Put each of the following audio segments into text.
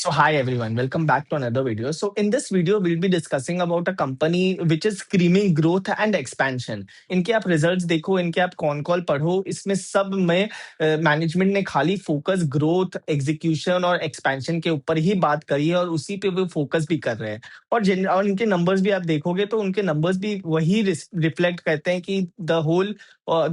So hi everyone, welcome back to another video. So in this video, we'll be discussing about a company which is screaming growth and expansion. इनके आप results देखो, इनके आप con call पढ़ो, इसमें सब में मैनेजमेंट ने खाली फोकस ग्रोथ, एग्जीक्यूशन और एक्सपेंशन के ऊपर ही बात करी है और उसी पे वो फोकस भी कर रहे हैं। और इनके नंबर्स भी आप देखोगे तो उनके नंबर्स भी वही रिफ्लेक्ट करते हैं कि the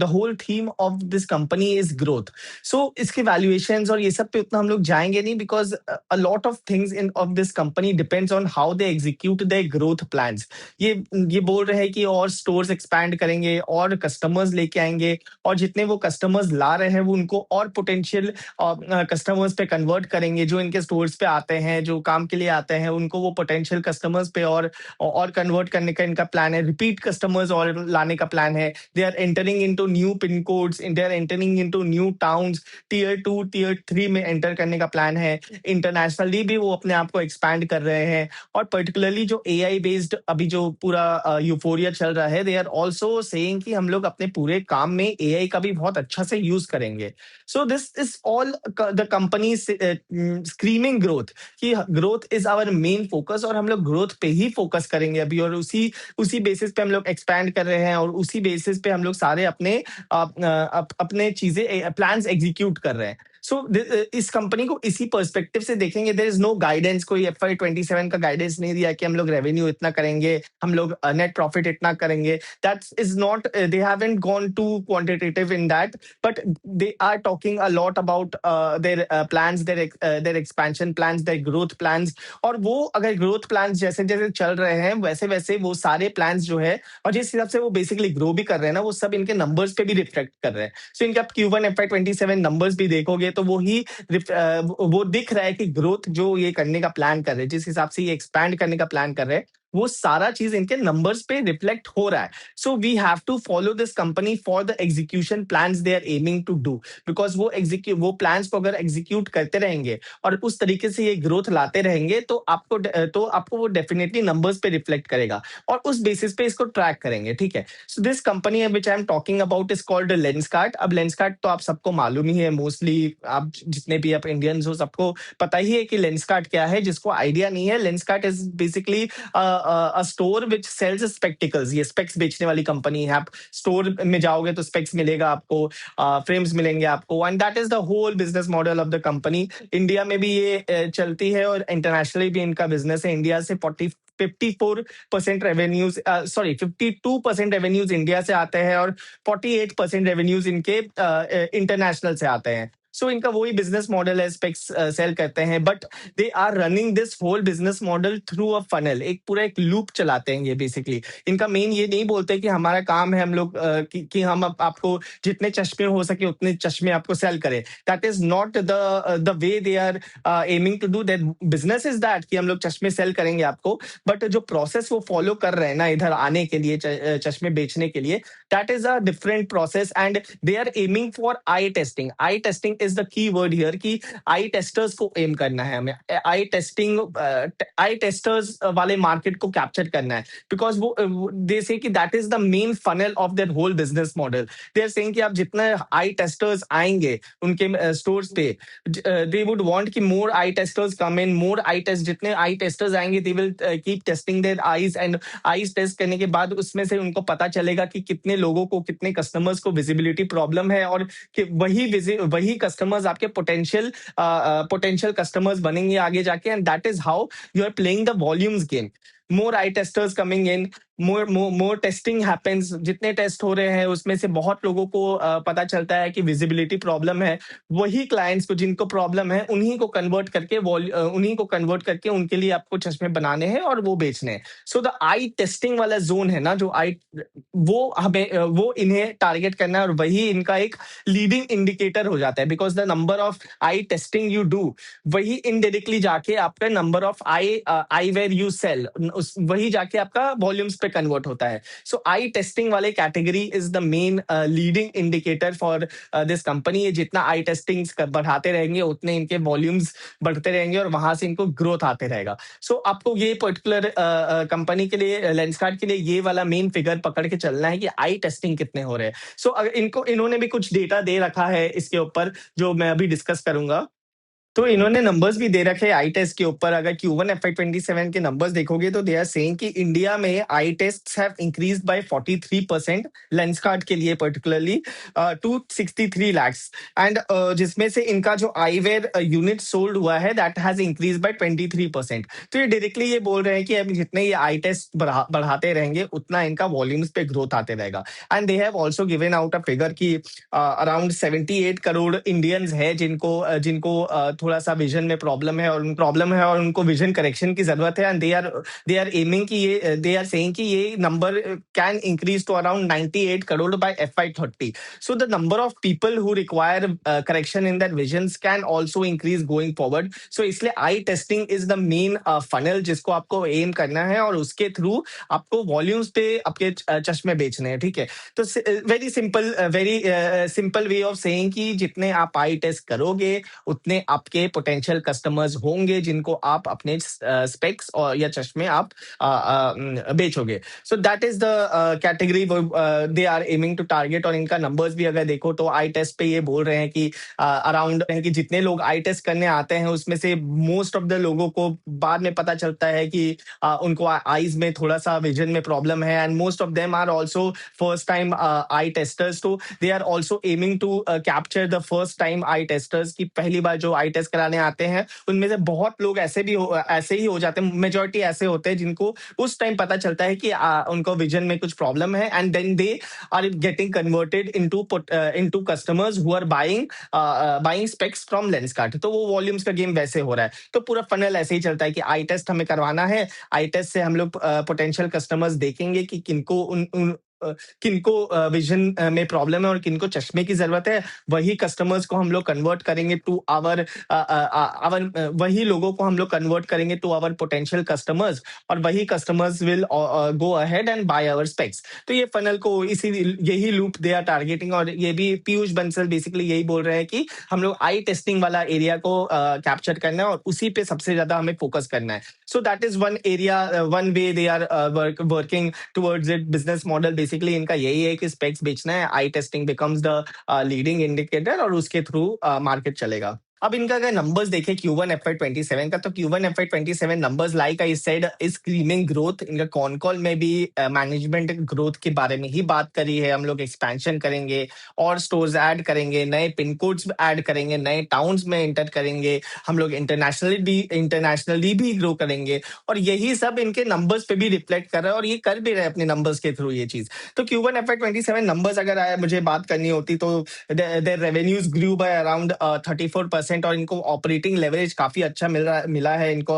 whole theme of this company is growth. So इसके वैल्यूएशंस और ये सब पे उतना हम लोग जाएंगे नहीं because a lot of things in of this company depends on how they execute there growth plans. ये बोल रहे हैं कि और स्टोर्स एक्सपैंड करेंगे और कस्टमर्स लेके आएंगे और जितने वो कस्टमर्स ला रहे हैं वो उनको और पोटेंशियल कस्टमर्स पे कन्वर्ट करेंगे। जो इनके स्टोर्स पे आते हैं, जो काम के लिए आते हैं, उनको वो पोटेंशियल कस्टमर्स पे और कन्वर्ट करने का इनका प्लान है। रिपीट कस्टमर्स और लाने का प्लान है। They are entering into new pin codes, they are entering into new towns, tier 2 tier 3 में एंटर करने का प्लान है। इंटरनेशनली भी वो अपने आप को एक्सपैंड कर रहे हैं और पर्टिकुलरली जो एआई बेस्ड अभी जो पूरा यूफोरिया चल रहा है, दे आर आल्सो सेइंग कि हम लोग अपने पूरे काम में एआई का भी बहुत अच्छा से यूज करेंगे। So this is all the company screaming growth कि growth is our main focus और हम लोग ग्रोथ पे ही फोकस करेंगे अभी। और उसी उसी बेसिस पे हम लोग एक्सपैंड कर रहे हैं और उसी बेसिस पे हम लोग सारे अपने चीजें प्लान्स एग्जीक्यूट कर रहे हैं। सो इस कंपनी को इसी पर्सपेक्टिव से देखेंगे। देयर इज नो गाइडेंस, कोई FY 27 का गाइडेंस नहीं दिया कि हम लोग रेवेन्यू इतना करेंगे, हम लोग नेट प्रॉफिट इतना करेंगे। That is not, they haven't gone to quantitative in that, but they are talking a lot about their plans, their expansion plans, their growth plans. और वो अगर ग्रोथ प्लान्स जैसे जैसे चल रहे हैं वैसे वैसे वो सारे प्लान्स जो है और जिस हिसाब से वो बेसिकली ग्रो भी कर रहे हैं ना, वो सब इनके नंबर्स पे भी रिफ्लेक्ट कर रहे हैं। सो इनके आप Q1 FY 27 नंबर्स भी देखोगे तो वो दिख रहा है कि ग्रोथ जो ये करने का प्लान कर रहे हैं, जिस हिसाब से ये एक्सपैंड करने का प्लान कर रहे हैं, वो सारा चीज इनके नंबर्स पे रिफ्लेक्ट हो रहा है। So we have to follow this company for the execution plans they are aiming to do. Because वो प्लान्स को अगर एग्जीक्यूट करते रहेंगे और उस तरीके से ये ग्रोथ लाते रहेंगे तो आपको वो डेफिनेटली नंबर्स पे रिफ्लेक्ट करेगा और उस बेसिस पे इसको ट्रैक करेंगे। ठीक है। So this company which I am talking about is called Lenskart. अब लेंसकार्ट तो आप सबको मालूम ही है, मोस्टली आप जितने भी आप इंडियंस हो सबको पता ही है कि लेंसकार्ट क्या है। जिसको आइडिया नहीं है, Lenskart is basically a store which sells spectacles. ये स्पेक्स बेचने वाली कंपनी है। आप स्टोर में जाओगे तो स्पेक्स मिलेगा आपको, फ्रेम्स मिलेंगे आपको, and that is the whole business model of the company. India में भी ये चलती है और इंटरनेशनली भी इनका बिजनेस है। इंडिया से 54% रेवेन्यूज, सॉरी 52% रेवेन्यूज इंडिया से आते हैं और 48% रेवेन्यूज इनके इंटरनेशनल से आते हैं। सो इनका वही बिजनेस मॉडल है, स्पेक्स सेल करते हैं, but they are running this whole business model through a funnel. एक लूप चलाते हैं ये बेसिकली। इनका मेन ये नहीं बोलते कि हमारा काम है हम लोग कि हम आपको जितने चश्मे हो सके उतने चश्मे आपको सेल करें। That is not the way they are aiming to do that. Business is that कि हम लोग चश्मे सेल करेंगे आपको, बट जो प्रोसेस वो फॉलो कर रहे हैं ना इधर आने के लिए, चश्मे बेचने के लिए, that is a different process and they are aiming for eye testing. Eye testing is the key word here कि आई टेस्टर्स को एम करना है हमें। आई टेस्टर्स वाले मार्केट को कैप्चर करना है। Because they say that that is the main funnel of their whole business model. They are saying कि आप जितने आई टेस्टर्स आएंगे उनके स्टोर्स पे, they would want कि more eye testers come in, more eye test, जितने eye testers आएंगे they will keep testing their eyes, and eyes test करने के बाद उसमें से उनको पता चलेगा कि कितने लोगों को, कितने कस्टमर्स को विजिबिलिटी प्रॉब्लम है और कि वही कस्टमर्स आपके पोटेंशियल कस्टमर्स बनेंगे आगे जाके, and that is how you are playing the volumes game. More eye testers coming in, more testing happens. जितने टेस्ट हो रहे हैं उसमें से बहुत लोगों को पता चलता है कि विजिबिलिटी प्रॉब्लम है। वही क्लाइंट्स को जिनको प्रॉब्लम है उन्हीं को कन्वर्ट करके उनके लिए आपको चश्मे बनाने हैं और वो बेचने हैं। सो द आई टेस्टिंग वाला जोन है ना, जो आई, वो इन्हें टारगेट करना है और वही इनका एक लीडिंग इंडिकेटर हो जाता है। Because the number of eye testing you do, वही इनडायरेक्टली जाके आपका number of eye where you sell, वही जाके आपका वॉल्यूम्स पे कन्वर्ट होता है। सो आई टेस्टिंग वाले category is the main leading indicator for this company. ये जितना आई टेस्टिंग बढ़ाते रहेंगे उतने इनके वॉल्यूम्स बढ़ते रहेंगे और वहां से इनको ग्रोथ आते रहेगा। सो आपको ये पर्टिकुलर कंपनी के लिए, लेंसकार्ट के लिए, ये वाला मेन फिगर पकड़ के चलना है कि आई टेस्टिंग कितने हो रहे हैं। सो अगर इन्होंने भी कुछ डेटा दे रखा है इसके ऊपर जो मैं अभी डिस्कस करूंगा। तो इन्होंने नंबर्स भी दे रखे हैं आई टेस्ट के ऊपर। अगर Q1 FY27 के नंबर्स देखोगे तो दे आर सेइंग कि इंडिया में eye tests have increased by 43% Lenskart के लिए पर्टिकुलरली टू 63 lakhs। एंड जिसमें से इनका जो आईवेयर यूनिट सोल्ड हुआ है दैट हैज इंक्रीज बाय 23%। तो ये डायरेक्टली ये बोल रहे हैं कि अब जितने ये आई टेस्ट बढ़ाते रहेंगे उतना इनका वॉल्यूम्स पे ग्रोथ आते रहेगा। And they have also given out a figure की अराउंड 78 करोड़ इंडियंस है जिनको थोड़ा सा विजन में प्रॉब्लम है और उनको विजन करेक्शन की जरूरत है। एंड दे आर एमिंग कि ये दे आर सेइंग कि ये number can increase to around 98 crore by FY30। so the number of people who require correction in their visions can also increase going forward। so इसलिए eye testing is the main funnel जिसको आपको M करना है और उसके through आपको volumes पे आपके चश्मे बेचने हैं, ठीक है। तो very simple way of saying कि जितने आप आई टेस्ट करोगे उतने आपके पोटेंशियल कस्टमर्स होंगे जिनको आप अपने स्पेक्स और या चश्मे आप बेचोगे। So that is the category they are aiming to target. और इनका नंबर्स भी अगर देखो तो आई टेस्ट पे ये बोल रहे हैं कि अराउंड कि जितने लोग आई टेस्ट करने आते हैं उसमें से मोस्ट ऑफ द लोगों को बाद में पता चलता है कि उनको आईज में थोड़ा सा विजन में प्रॉब्लम है। And most of them are also first time eye testers. तो they are also aiming to capture the first time eye testers की पहली बार जो आई टेस्ट कराने आते हैं उनमें से बहुत लोग ऐसे ही हो जाते हैं। मेजोरिटी ऐसे होते हैं जिनको उस टाइम पता चलता है कि उनको विजन में कुछ प्रॉब्लम है and then they are getting converted into customers who are buying specs from Lenskart. तो वो वॉल्यूम्स का गेम वैसे हो रहा है। तो पूरा फनल ऐसे ही चलता है कि आई टेस्ट हमें करवाना है, आई टेस्ट से हम लोग पोटेंशियल कस्टमर्स देखेंगे कि किनको विजन में प्रॉब्लम है और किनको चश्मे की जरूरत है। वही कस्टमर्स को हम लोग कन्वर्ट करेंगे टू आवर वही लोगों को हम लोग कन्वर्ट करेंगे टू आवर पोटेंशियल कस्टमर्स और वही customers will go ahead and buy our specs. तो ये फनल को यही लूप दे आर टारगेटिंग। और ये भी पीयूष बंसल बेसिकली यही बोल रहे हैं कि हम लोग आई टेस्टिंग वाला एरिया को कैप्चर करना है और उसी पे सबसे ज्यादा हमें फोकस करना है। So that is one area, one way they are working towards it. Business model basically इनका यही है कि स्पेक्स बेचना है, eye testing becomes the leading indicator और उसके थ्रू मार्केट चलेगा। अब इनका अगर नंबर्स देखें Q1 FY27 का, तो Q1 FY27 numbers like I said is screaming growth. इनका कॉन कॉल में भी मैनेजमेंट ग्रोथ के बारे में ही बात करी है। हम लोग एक्सपेंशन करेंगे और स्टोर्स ऐड करेंगे, नए पिन कोड्स ऐड करेंगे, नए टाउन्स में एंटर करेंगे, हम लोग इंटरनेशनली भी ग्रो करेंगे। और यही सब इनके नंबर्स पे भी रिफ्लेक्ट कर रहा है और ये कर भी रहे अपने नंबर्स के थ्रू ये चीज। तो Q1 FY27 नंबर्स अगर मुझे बात करनी होती तो their revenues grew by around 34% और इनको ऑपरेटिंग लेवरेज काफी अच्छा मिला है। इनको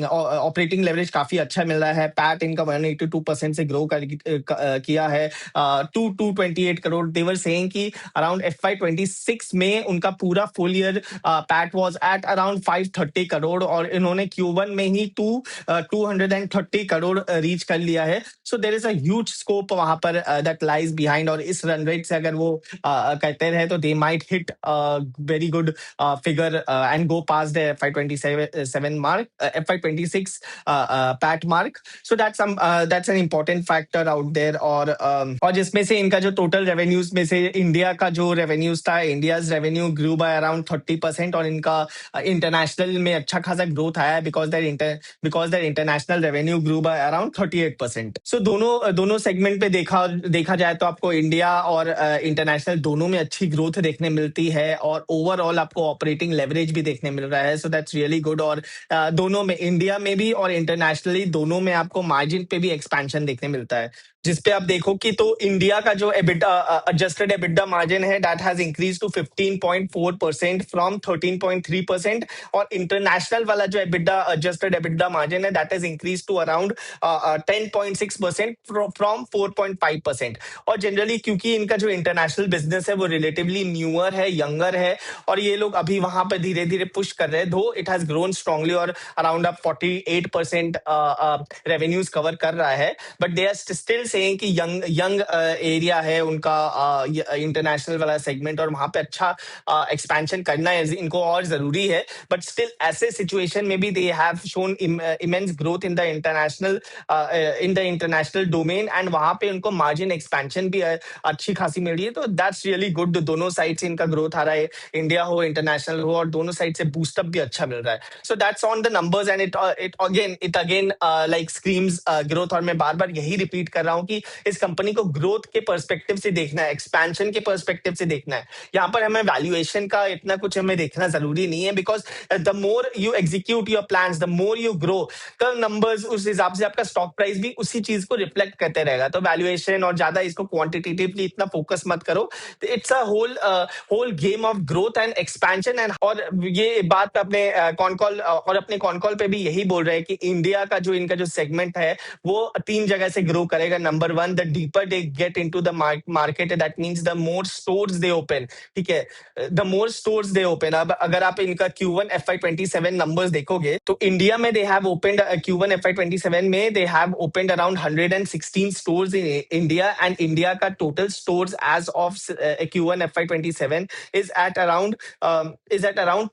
ऑपरेटिंग लेवरेज काफी अच्छा मिल रहा है। पैट इनका 182% से ग्रो किया है टू 228 करोड़। देवर सेइंग कि अराउंड FY26 में उनका पूरा full year PAT was at around 530 crore और इन्होंने Q1 में ही 230 करोड़ रीच कर लिया है। So there is a huge scope वहां पर दैट लाइज बिहाइंड। और इस रन रेट से अगर वो कहते रहे तो they might hit very good figure and go past the FY27 mark, FY26 PAT mark. So that's an important factor out there। और जिसमें से इनका जो टोटल रेवेन्यूज में से इंडिया का जो रेवेन्यूज था, India's revenue grew by around 30% और इनका इंटरनेशनल में अच्छा खासा ग्रोथ आया है because their international revenue grew by around 38%। So दोनों सेगमेंट पे देखा जाए तो आपको इंडिया और इंटरनेशनल दोनों में अच्छी ग्रोथ देखने मिलती है और ओवरऑल आपको ऑपरेटिंग लेवरेज भी देखने मिल रहा है। So that's really good. और दोनों में, इंडिया में भी और इंटरनेशनली दोनों में आपको मार्जिन पे भी एक्सपेंशन देखने मिलता है। जिसपे आप देखो कि तो इंडिया का जो एडजस्टेड एबिटा मार्जिन है that has increase to 15.4% from 13.3% और इंटरनेशनल वाला जो एडजस्टेड एबिटा मार्जिन है that has increase to around 10.6% from 4.5%। और जनरली क्योंकि इनका जो इंटरनेशनल बिजनेस है वो रिलेटिवली न्यूअर है, यंगर है और ये लोग अभी वहां पर धीरे धीरे पुश कर रहे हैं। Though it has grown strongly और अराउंड 48% रेवेन्यूज कवर कर रहा है, but they are still saying कि यंग यंग एरिया है उनका, इंटरनेशनल वाला सेगमेंट, और वहां पे अच्छा एक्सपेंशन करना है इनको और जरूरी है। बट स्टिल ऐसे सिचुएशन में भी they have shown immense growth in the international domain, and वहां पे उनको मार्जिन एक्सपेंशन भी अच्छी खासी मिल रही है। तो दैट्स रियली गुड, दोनों साइड से इनका ग्रोथ आ रहा है, इंडिया हो इंटरनेशनल हो, और दोनों साइड से बूस्टअप भी अच्छा मिल रहा है। So that's on the numbers, and it again like screams growth. और मैं बार बार यही रिपीट कर रहा हूँ कि इस कंपनी को ग्रोथ के पर्सपेक्टिव से देखना है, एक्सपेंशन के पर्सपेक्टिव से देखना है। यहाँ पर हमें वैल्यूएशन का इतना कुछ हमें देखना जरूरी नहीं है, because the more you execute your plans, the more you grow, तो नंबर्स उस हिसाब से आपका स्टॉक प्राइस भी उसी चीज को रिफ्लेक्ट करते रहेगा। तो वैल्यूएशन और ज्यादा इसको क्वांटिटेटिवली इतना फोकस मत करो। It's a whole game of growth and expansion. And और ये बात अपने कॉन कॉल पे भी यही बोल रहे हैं कि इंडिया का जो इनका जो सेगमेंट है वो 3 जगह से ग्रो करेगा। Number one, the deeper they get into the market, that means the more stores they open. ठीक है, the more stores they open. अब अगर आप इनका Q1 FY27 नंबर्स देखोगे तो इंडिया में they have opened, Q1 FY27 में they have opened around 116 stores in India, and India का total stores as of Q1 FY27 is at around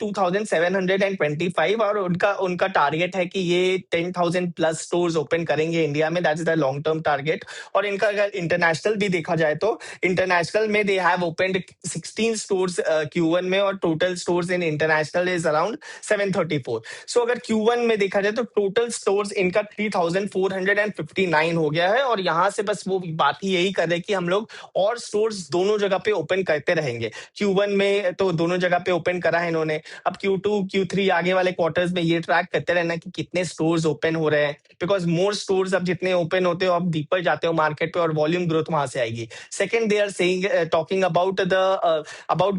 2725, और उनका उनका टारगेट है कि ये 10,000 प्लस स्टोर्स ओपन करेंगे इंडिया में। That is the long term target. और इनका अगर इंटरनेशनल भी देखा जाए तो इंटरनेशनल में they have opened 16 stores Q1 में, और total stores in international is around 734। सो अगर Q1 में देखा जाए तो टोटल स्टोर्स इनका 3,459 हो गया है। और यहाँ से बस वो बात ही यही कर रहे हैं कि हम लोग और स्टोर्स दोनों जगह पे ओपन करते रहेंगे। Q1 में तो दोनों जगह पे ओपन करा है इन्होंने, अब Q2 Q3 आगे वाले क्वार्टर्स में ये ट्रैक करते रहना कि कितने स्टोर्स ओपन हो रहे हैं, बिकॉज मोर स्टोर्स अब जितने ओपन होते हो, आप डीपर जाते हो मार्केट पे, और वॉल्यूम ग्रोथ वहां से आएगी। Second, they are saying talking about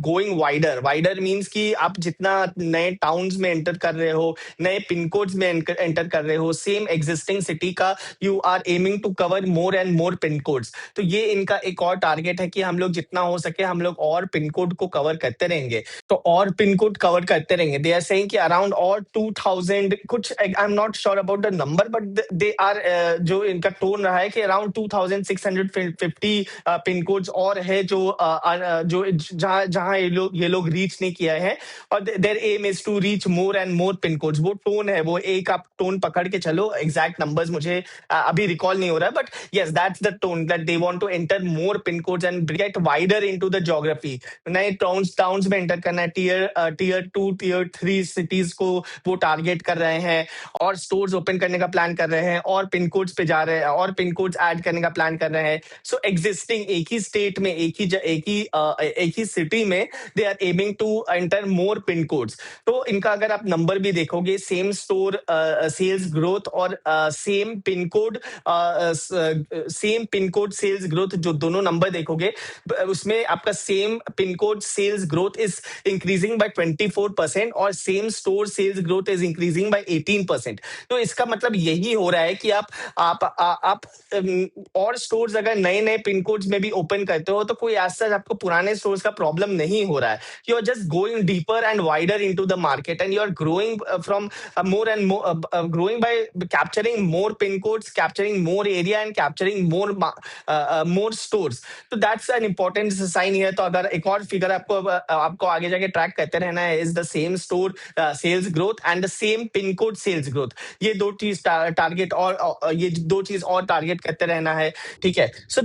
going wider. Wider means कि आप जितना नए टाउन्स में एंटर कर रहे हो, नए पिन कोड्स में एंटर कर रहे हो, सेम एग्जिस्टिंग सिटी का you are aiming to cover more and more pin codes. तो ये इनका एक और टारगेट है कि हम लोग जितना हो सके हम लोग और पिन कोड को कवर करते रहेंगे, तो और पिन कोड कवर करते रहेंगे। दे आर सेइंग कि अराउंड और 2000 कुछ, I am not sure about the number, but they are, जो इनका टोन रहा है कि अराउंड 2650 पिन कोड्स और है जो जहां जहां ये लोग रीच नहीं किया है, और their aim is to reach more and more pin codes. वो टोन है, वो एक आप टोन पकड़ के चलो। एग्जैक्ट नंबर्स मुझे अभी रिकॉल नहीं हो रहा है, but yes, that's the tone, that they want to enter more pin codes and get wider into the geography. नए टाउन्स में एंटर करना है, टीयर 2 टीयर 3 सिटीज को वो टारगेट कर रहे हैं, और स्टोर्स ओपन करने का प्लान कर रहे हैं, और पिन कोड्स पे जा रहे हैं, और पिन कोड्स ऐड करने का प्लान कर रहे हैं। सो एग्जिस्टिंग एक ही स्टेट में, एक ही सिटी में they are aiming to enter more pin codes. तो इनका अगर आप नंबर भी देखोगे, सेम स्टोर सेल्स ग्रोथ और same pin code sales growth, जो दोनों नंबर देखोगे उसमें आपका same pin code sales growth is increasing by 24%, और same store sales growth is increasing by 18%। तो इसका मतलब यही हो रहा है कि आप और स्टोर्स अगर नए नए पिन कोड्स में भी ओपन करते हो तो कोई ऐसा आपको पुराने स्टोर्स का प्रॉब्लम नहीं हो रहा है। You are just going deeper and wider into the market, and you are growing from more and more, growing by capturing more pin codes, capturing more area, and capturing more stores. तो that's an important sign here। तो अगर एक और figure आपको आगे जाके track करते रहना है, is the same store sales growth and the same pin code sales growth. ये दो चीज टारगेट, और ये दो चीज और टारगेट करते रहना है। ठीक है, so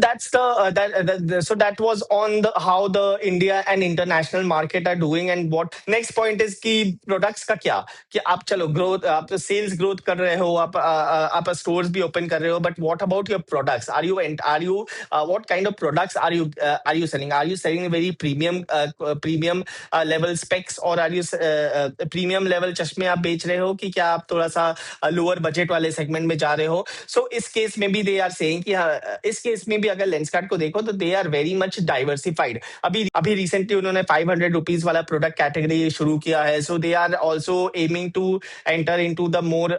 that was on the how the India and international market are doing, and what next point is कि प्रोडक्ट्स का क्या, कि आप चलो ग्रोथ, आप सेल्स ग्रोथ कर रहे हो, आप स्टोर्स भी ओपन कर रहे हो, but what about your products? Are you what kind of products are you selling? Are you selling very premium level specs, और आर यू प्रीमियम लेवल चश्मे आप बेच रहे हो, कि क्या आप थोड़ा सा लोअर बजट वाले सेगमेंट में जा रहे हो? सो इस केस में भी दे आर सेइंग कि इस केस में भी अगर लेंसकार्ट को देखो तो they are very much diversified. अभी रिसेंटली उन्होंने 500 रुपीज वाला प्रोडक्ट कैटेगरी शुरू किया है। So they are also aiming to enter into the more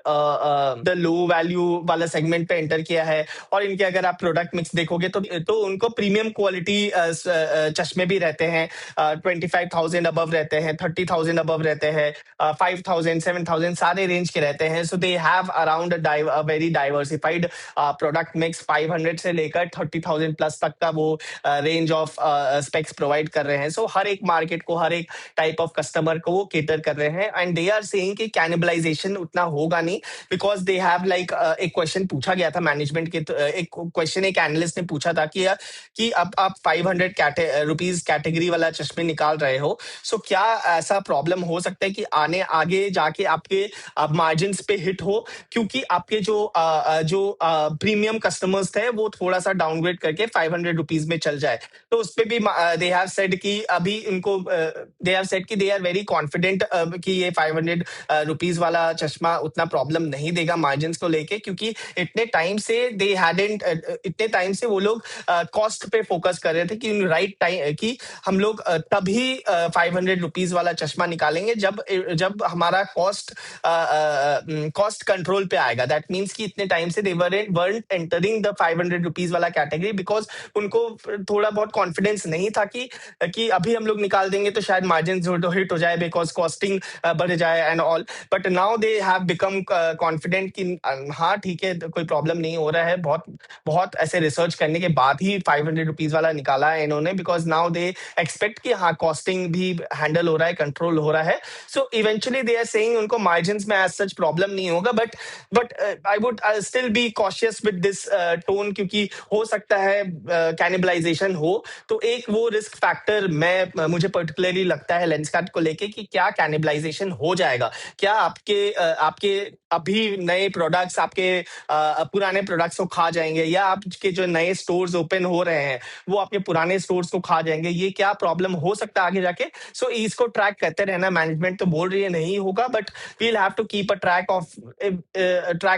the low value वाला सेगमेंट पे एंटर किया है। और इनके अगर आप प्रोडक्ट मिक्स देखोगे तो उनको प्रीमियम क्वालिटी चश्मे भी रहते हैं, 25,000 अबव रहते हैं, 30,000 अबव रहते हैं, 5,000 7,000 सारे रेंज के रहते हैं। So they have around very diversified product mix 500 से लेकर 30,000 प्लस तक का वो रेंज ऑफ स्पेक्स प्रोवाइड कर रहे हैं। सो हर एक मार्केट को, हर एक टाइप ऑफ कस्टमर को वो केटर कर रहे हैं, एंड दे आर सेइंग कि कैनिबलाइजेशन उतना होगा नहीं, बिकॉज दे हैव लाइक एक क्वेश्चन पूछा गया था मैनेजमेंट के, एक क्वेश्चन एक एनालिस्ट ने पूछा था कि अब आप 500 रुपीज कैटेगरी वाला चश्मे निकाल रहे हो, सो क्या ऐसा प्रॉब्लम हो सकता है कि आने आगे जाके आपके मार्जिन पे हिट हो, क्योंकि आपके जो प्रीमियम कस्टमर्स थे वो थोड़ा सा डाउनग्रेड करके 500 रुपीज में चल जाए। तो उस पे भी दे हैव सेड कि अभी इनको दे हैव सेड कि दे आर वेरी कॉन्फिडेंट कि ये 500 रुपीज वाला चश्मा उतना प्रॉब्लम नहीं देगा मार्जिन को लेके, क्योंकि इतने टाइम से वो लोग कॉस्ट पे फोकस कर रहे थे कि राइट टाइम कि हम लोग तभी 500 रुपीज वाला चश्मा निकालेंगे जब जब हमारा कॉस्ट कंट्रोल पे आएगा। दैट मीन्स कि इतने टाइम से दे weren't एंटरिंग द 500 रुपीज वाला कैटेगरी, बिकॉज उनको थोड़ा बहुत कॉन्फिडेंस नहीं था कि अभी हम लोग निकाल देंगे तो शायद मार्जिन हिट हो जाए, बिकॉज कॉस्टिंग बढ़ जाए and all. But now they have become confident कि हाँ ठीक है, कोई प्रॉब्लम नहीं हो रहा है। बहुत बहुत ऐसे रिसर्च करने के बाद ही 500 रुपीज वाला निकाला है इन्होंने, बिकॉज नाउ दे एक्सपेक्ट कि हाँ कॉस्टिंग भी हैंडल हो रहा है, कंट्रोल हो रहा है। So eventually they are saying उनको मार्जिन में एज सच प्रॉब्लम नहीं होगा, but I would still be cautious with this tone, क्योंकि हो सकता है कैनिबलाइजेशन हो। तो एक वो रिस्क फैक्टर मुझे पर्टिकुलरली लगता है लेंसकार्ट को लेके कि क्या कैनिबलाइजेशन हो जाएगा, क्या आपके अभी नए प्रोडक्ट्स आपके पुराने प्रोडक्ट्स को खा जाएंगे, या आपके जो नए स्टोर्स ओपन हो रहे हैं वो आपके पुराने स्टोर्स को खा जाएंगे। ये क्या प्रॉब्लम हो सकता है आगे जाके। सो इसको ट्रैक करते रहना, मैनेजमेंट तो बोल रही है नहीं होगा, but we'll have to keep a track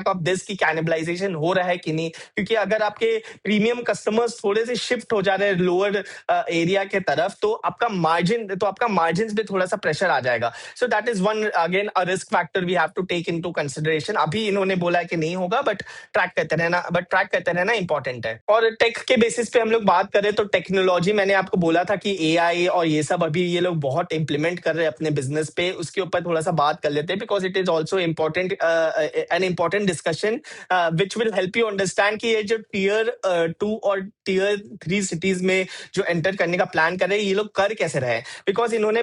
of this कि कैनिबलाइजेशन हो रहा है कि नहीं, क्योंकि अगर आपके प्रीमियम कस्टमर्स थोड़े से शिफ्ट हो जा रहे हैं लोअर एरिया के तरफ, तो आपका मार्जिन पे थोड़ा सा प्रेशर आ जाएगा। So that is one again a risk factor we have to take into consideration. अभी इन्होंने बोला है कि नहीं होगा, बट ट्रैक करते रहना इंपॉर्टेंट है। और टेक के बेसिस पे हम लोग बात करें तो टेक्नोलॉजी, मैंने आपको बोला था कि एआई और ये सब अभी ये लोग बहुत इंप्लीमेंट कर रहे हैं अपने बिजनेस पे, उसके ऊपर थोड़ा सा बात कर लेते हैं, because it is also important, an important discussion which will help you understand कि ये जो टियर 2 और टियर 3 सिटीज में जो एंटर करने का प्लान कर रहे हैं, ये लोग कर कैसे रहे हैं। बिकॉज इन्होंने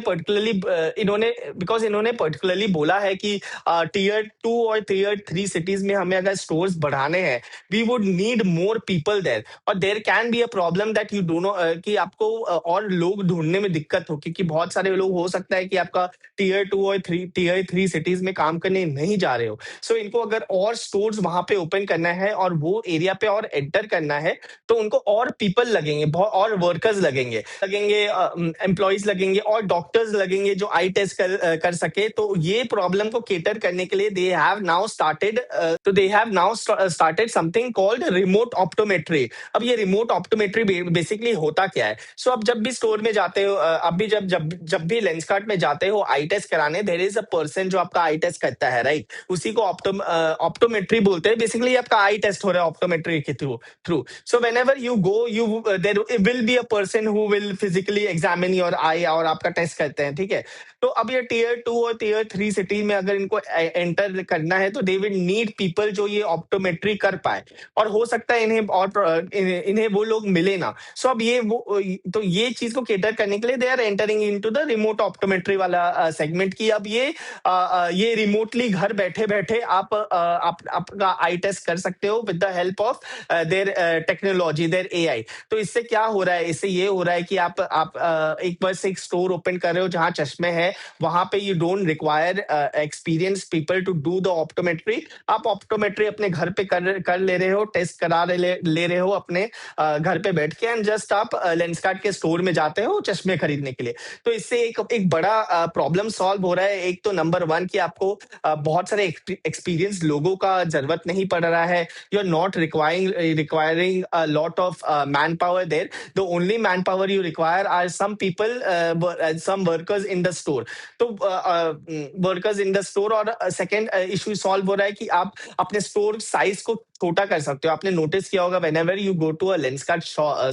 पर्टिकुलरली बोला है कि टियर 2 और टियर 3 सिटीज में हमें अगर स्टोर्स बढ़ाने हैं, we would need more people there, और there can be a problem that you don't know कि आपको और लोग ढूंढने में दिक्कत हो, क्योंकि बहुत सारे लोग हो सकता है कि आपका टियर 2 और टियर 3 सिटीज में काम करने नहीं जा रहे हो। सो इनको अगर और स्टोर्स वहां पे ओपन करना है और वो एरिया पे और एंटर करना है, तो उनको और पीपल लगेंगे, बहुत और वर्कर्स लगेंगे एम्प्लॉइज लगेंगे और डॉक्टर्स लगेंगे जो आई टेस्ट कर सके। तो ये प्रॉब्लम को केटर करने के लिए they have now started something called remote optometry. अब ये रिमोट ऑप्टोमेट्री बेसिकली होता क्या है। सो अब जब भी स्टोर में जाते हो, अब भी जब भी लेंसकार्ट में जाते हो आई टेस्ट कराने, देयर इज अ पर्सन जो आपका आई टेस्ट करता है, राइट। उसी को ऑप्टोमेट्री बोलते हैं। बेसिकली आपका आई टेस्ट हो रहा है ऑप्टोमेट्री के through. So whenever you go, there will be a person who will physically examine your eye और आपका टेस्ट करते हैं, ठीक है। तो अब ये टियर 2 और टियर 3 सिटी में अगर इनको एंटर करना है, तो दे विल नीड पीपल जो ये ऑप्टोमेट्री कर पाए, और हो सकता है इन्हें वो लोग मिले ना। सो अब ये चीज को केटर करने के लिए they are entering into the remote optometry वाला सेगमेंट की। अब ये रिमोटली घर बैठे बैठे आप आपका आई टेस्ट कर सकते हो with the help of their technology, their AI. तो इससे क्या हो रहा है, इससे ये हो रहा है कि आप एक बार से एक स्टोर ओपन कर रहे हो जहां चश्मे हैं, वहां पे you don't require experience people to do the optometry. आप ऑप्टोमेट्री अपने घर पे कर ले रहे हो, टेस्ट करा ले रहे हो अपने घर पे बैठ के, एंड जस्ट आप लेंसकार्ट के स्टोर में जाते हो चश्मे खरीदने के लिए। तो इससे एक बड़ा प्रॉब्लम सॉल्व हो रहा है। एक तो नंबर 1 कि आपको बहुत सारे एक्सपीरियंस लोगों का जरूरत नहीं पड़ रहा है। You are not requiring a lot of manpower there. The only manpower you require are some people, some workers in the store. तो वर्कर्स इन द स्टोर। और सेकेंड इशू सॉल्व हो रहा है कि आप अपने स्टोर साइज को छोटा कर सकते हो। आपने नोटिस किया होगा whenever you go to a Lenskart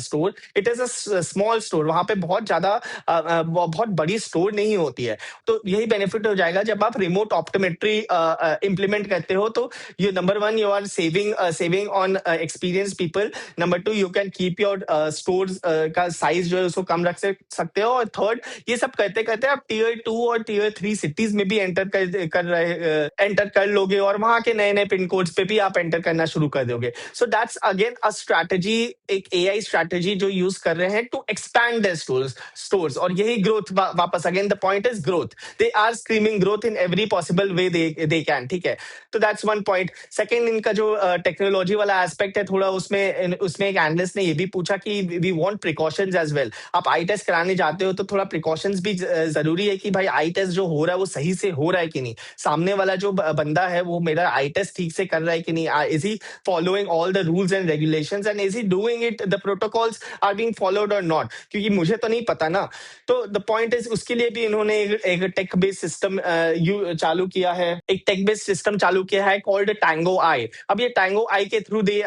store, it is a small store, वहां पे बहुत ज्यादा बहुत बड़ी स्टोर नहीं होती है। तो यही बेनिफिट हो जाएगा जब आप रिमोट ऑप्टोमेट्री इम्प्लीमेंट करते हो। तो ये number one, you are saving on experience people. Number two, you can keep your store का साइज जो है उसको कम रख सकते हो। और थर्ड, ये सब करते करते आप टीयर 2 और टीयर 3 सिटीज में भी एंटर कर लोगे, और वहां के नए नए पिन कोड्स पे भी आप एंटर करना शुरू कर दोगे। So that's again a strategy, एक एआई स्ट्रैटेजी जो यूज कर रहे हैं टू एक्सपैंड देयर स्टोर्स। और यही ग्रोथ, वापस again the point is growth. They are screaming growth in every possible way they can, ठीक है। तो दैट्स वन पॉइंट। सेकंड, इनका जो टेक्नोलॉजी वाला एस्पेक्ट है थोड़ा, उसमें उसमें एक एनालिस्ट ने ये भी पूछा कि we want precautions as well. आप आई टेस्ट कराने जाते हो तो थोड़ा प्रिकॉशंस भी जरूरी है कि भाई आई टेस्ट जो हो रहा है वो सही से हो रहा है कि नहीं, सामने वाला जो बंदा है वो मेरा आई टेस्ट ठीक से कर रहा है कि नहीं, is he following all the rules and regulations, and is he doing it, the protocols are being followed और नॉट, क्योंकि मुझे तो नहीं पता ना। तो द पॉइंट इज, उसके लिए भी इन्होंने एक टेक बेस्ड सिस्टम चालू किया है, एक टेक बेस्ड सिस्टम चालू किया है कॉल्ड टैंगो आई। अब ये टैंगो आई के through they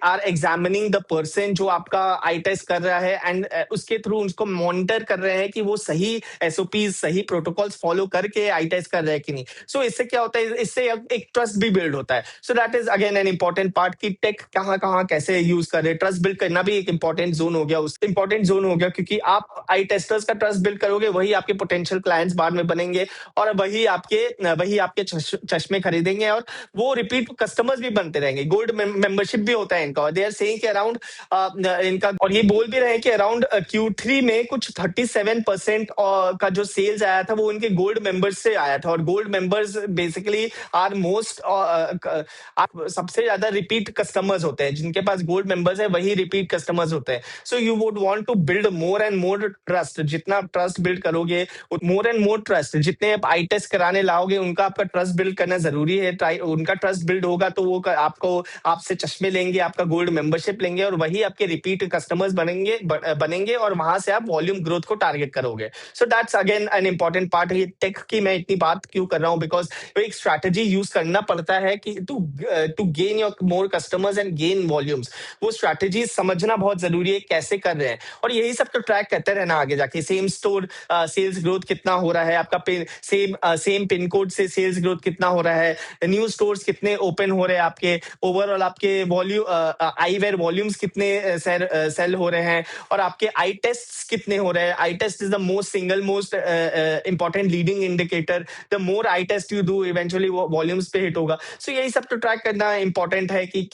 are examining the person जो आपका आई टेस्ट कर रहा है, एंड उसके थ्रू उसको मॉनिटर कर रहे हैं कि वो सही एसओपी, सही प्रोटोकॉल्स फॉलो करके आई टेस्ट कर रहे हैं कि नहीं। सो इससे क्या होता है, इससे एक ट्रस्ट भी बिल्ड होता है। So that is again an important part कि टेक कहाँ कहाँ कैसे यूज कर रहे हैं। ट्रस्ट बिल्ड करना भी एक इंपॉर्टेंट जोन हो गया, उस इंपॉर्टेंट जोन हो गया, क्योंकि आप आई टेस्टर्स का ट्रस्ट बिल्ड करोगे, वही आपके पोटेंशियल क्लाइंट्स बाद में बनेंगे, और वही आपके चश्मे खरीदेंगे, और वो रिपीट कस्टमर्स भी बनते रहेंगे। गोल्ड मेंबरशिप भी होता है इनका, और दे आर सेइंग कि अराउंड इनका, और ये बोल भी रहे हैं कि अराउंड Q3 में कुछ 37% का जो सेल्स आया था वो इनके गोल्ड मेंबर्स से आया था। और gold members basically are most, सबसे ज्यादा रिपीट कस्टमर्स होते हैं, जिनके पास गोल्ड मेंबर्स है वही रिपीट कस्टमर्स होते हैं। So you would want to build more and more trust. जितना आप ट्रस्ट बिल्ड करोगे, मोर एंड मोर ट्रस्ट, जितने आप आई टेस्ट कराने लाओगे उनका आपका ट्रस्ट बिल्ड करना जरूरी है। उनका ट्रस्ट बिल्ड होगा तो वो आपको, आपसे चश्मे लेंगे, आपका गोल्ड मेंबरशिप लेंगे, और वही आपके रिपीट कस्टमर्स बनेंगे, और वहां से आप वॉल्यूम ग्रोथ को टारगेट करोगे। So that's again an important part. ये टेक की मैं इतनी बात क्यों कर रहा हूँ, बिकॉज एक स्ट्रैटेजी यूज करना पड़ता है कि to gain your more customers and gain volumes. वो स्ट्रैटेजी समझना बहुत जरूरी है, कैसे कर रहे हैं, और यही सब तो ट्रैक करते रहना आगे जाके। सेम स्टोर सेल्स ग्रोथ कितना हो रहा है आपका, सेम पिन कोड से सेल्स ग्रोथ कितना हो रहा है, न्यू स्टोर्स कितने ओपन हो रहे हैं आपके, ओवरऑल आपके आई वेयर वॉल्यूम्स कितने सेल हो रहे हैं, और आपके आई टेस्ट कितने हो रहे हैं। Eye test is the single most important leading indicator. The more eye test you do, eventually वो वॉल्यूम्स पे हिट होगा। सो यही सब तो ट्रैक करना इंपॉर्टेंट है कि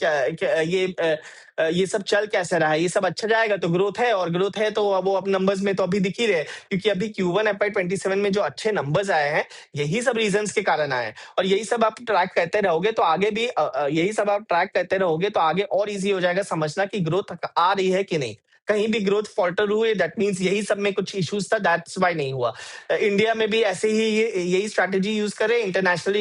ये सब चल कैसे रहा है। ये सब अच्छा जाएगा तो ग्रोथ है, और ग्रोथ है तो वो अब नंबर्स में तो अभी दिख ही रहे हैं, क्योंकि अभी Q1 FY 27 में जो अच्छे नंबर्स आए हैं, यही सब रीजंस के कारण आए हैं। और यही सब आप ट्रैक करते रहोगे तो आगे भी यही सब आप ट्रैक करते रहोगे तो आगे और इजी हो जाएगा समझना कि ग्रोथ आ रही है कि नहीं। कहीं भी ग्रोथ फॉल्टर हुए, दैट मींस यही सब में कुछ इश्यूज था, दैट्स वाई नहीं हुआ। इंडिया में भी ऐसे ही यही स्ट्रैटेजी यूज करें, इंटरनेशनल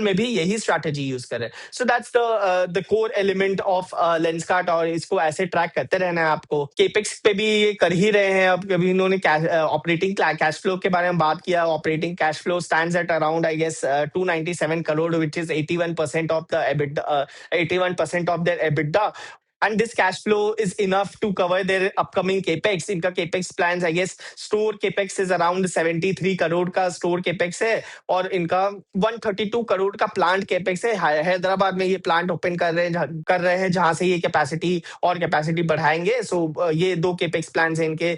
में भी यही स्ट्रैटेजी यूज करें। So that's the core element of Lenskart, और इसको ऐसे ट्रैक करते रहना है आपको। केपेक्स पे भी ये कर ही रहे हैं। अब कभी इन्होंने ऑपरेटिंग कैश फ्लो के बारे में बात किया। Operating cash flow stands at around I guess 297 crore, which is 81% of the EBITDA, 81% of their EBITDA. And this cash flow is enough to cover their upcoming capex. इनका capex plans, I guess, store capex is around 73 crore का store capex है, और इनका 132 करोड़ का plant capex है। हैदराबाद में ये plant open कर रहे हैं जहां से ये capacity बढ़ाएंगे। सो ये दो capex plans हैं इनके।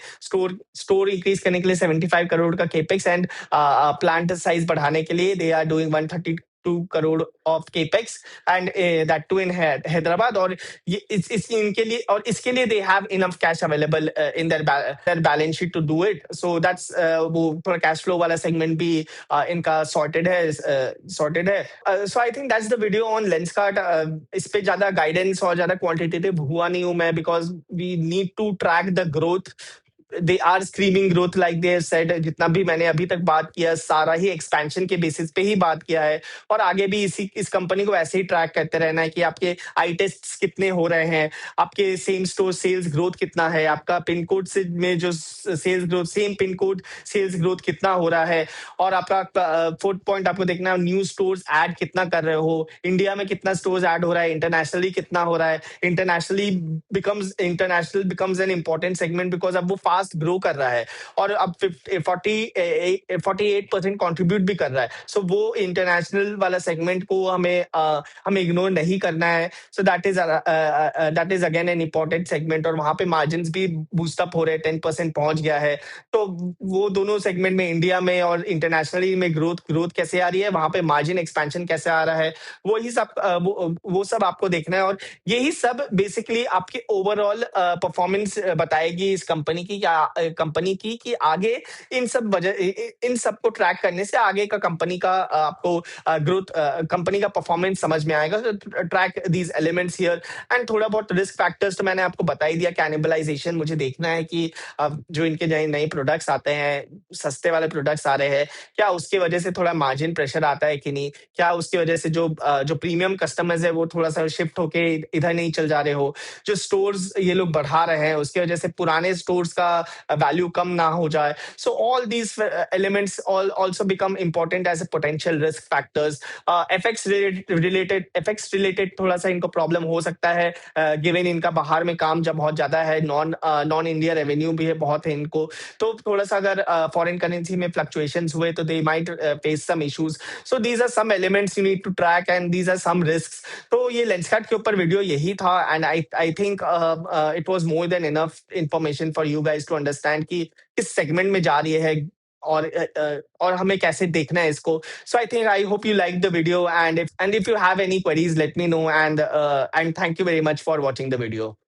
store increase करने के लिए 75 करोड़ का capex, एंड plant size बढ़ाने के लिए they are doing 132 crore of capex, and that too in Hyderabad। और ये इनके लिए, और इसके लिए they have enough cash available in their balance sheet to do it. So that's वो थोड़ा कैश फ्लो वाला सेगमेंट भी इनका सॉर्टेड है। So I think that's the video on Lenskart. इस पे ज्यादा गाइडेंस और ज्यादा क्वांटिटेटिव हुआ नहीं हूं मैं, because we need to track the growth they are screaming growth like they said. जितना भी मैंने अभी तक बात किया सारा ही एक्सपेंशन के बेसिस पे ही बात किया है, और आगे भी इस कंपनी को ऐसे ही ट्रैक करते रहना है कि आपके आई टेस्ट कितने हो रहे हैं, आपके सेम स्टोर सेल्स ग्रोथ कितना है, आपका पिन कोड से में जो sales growth, same pin code sales growth कितना हो रहा है, और आपका फोर्थ पॉइंट आपको देखना है न्यू स्टोर्स ऐड कितना कर रहे हो, इंडिया में कितना स्टोर्स ऐड हो रहा है, इंटरनेशनली कितना हो रहा है। International becomes an important segment because अब वो फास्ट ग्रो कर रहा है, और अब 48% कंट्रीब्यूट भी कर रहा है। सो वो इंटरनेशनल वाला सेगमेंट को हमें इग्नोर नहीं करना है। So that is again an important segment, और वहां पे मार्जिन भी बूस्ट अप हो रहे हैं, 10% पहुंच गया है। तो वो दोनों सेगमेंट में, इंडिया में और इंटरनेशनली में, ग्रोथ ग्रोथ कैसे आ रही है, वहां पे मार्जिन एक्सपेंशन कैसे आ रहा है, वही सब वो सब आपको देखना है। और यही सब बेसिकली आपके ओवरऑल परफॉर्मेंस बताएगी इस कंपनी की, या कंपनी की, कि आगे इन सब को ट्रैक करने से आगे का कंपनी का आपको ग्रोथ, कंपनी का परफॉर्मेंस समझ में आएगा। Track these elements here. And थोड़ा बहुत रिस्क फैक्टर्स तो मैंने आपको बता ही दिया। कैनिबलाइजेशन मुझे देखना है कि जो इनके नए नए प्रोडक्ट्स आते हैं, सस्ते वाले प्रोडक्ट्स आ रहे हैं, क्या उसकी वजह से थोड़ा मार्जिन प्रेशर आता है कि नहीं, क्या उसकी वजह से जो प्रीमियम कस्टमर्स है वो थोड़ा सा शिफ्ट होके इधर नहीं चल जा रहे हो, जो स्टोर्स ये लोग बढ़ा रहे हैं उसकी वजह से पुराने स्टोर्स का वैल्यू कम ना हो जाए। So all these elements all also become important as a potential risk factors. FX related थोड़ा सा इनको प्रॉब्लम हो सकता है, गिवन इनका बाहर में काम जब बहुत ज्यादा है, नॉन इंडिया रेवेन्यू भी है बहुत है इनको। तो थोड़ा सा अगर फॉरेन करेंसी में फ्लक्चुएशंस हुए तो they might face some issues. So these are some elements you need to track, and these are some risks. तो ये लेंसकार्ट के ऊपर वीडियो यही था, and I think it was more than enough information for you guys to understand कि किस segment में जा रही है, और हमें कैसे देखना है इसको। So I think, I hope you like the video, and if you have any queries let me know, and thank you very much for watching the video.